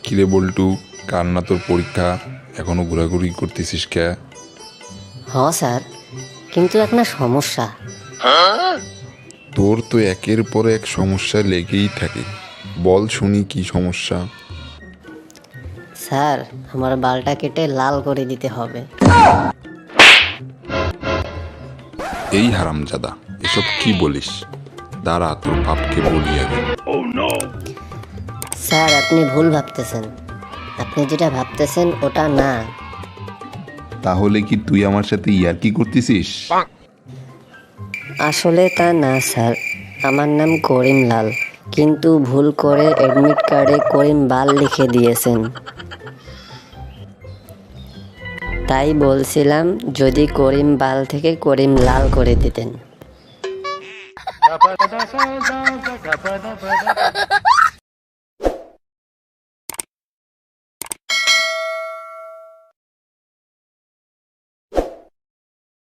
কিরে বল্টু, কার না তোর পরীক্ষা? এখনো ঘোরাঘুরি করতেছিস কে? স্যার, কিন্তু একটা সমস্যা। তোর তো একের পর এক সমস্যা লেগেই থাকে। বল শুনি কি সমস্যা। স্যার, আমার বালটা কেটে লাল করে দিতে হবে। এই হারামজাদা, এসব কি বলিস? দাঁড়া, তোর বাপকে বলি আগে। স্যার, আপনি ভুল ভাবতেছেন। আপনি যেটা ভাবতেছেন ওটা না। তাহলে কি তুই আমার সাথে ইয়ার্কি করতেছিস? আসলে তা না স্যার, আমার নাম করিম লাল, কিন্তু ভুল করে অ্যাডমিট কার্ডে করিম বাল লিখে দিয়েছেন। তাই বলছিলাম যদি করিম বাল থেকে করিম লাল করে দিতেন।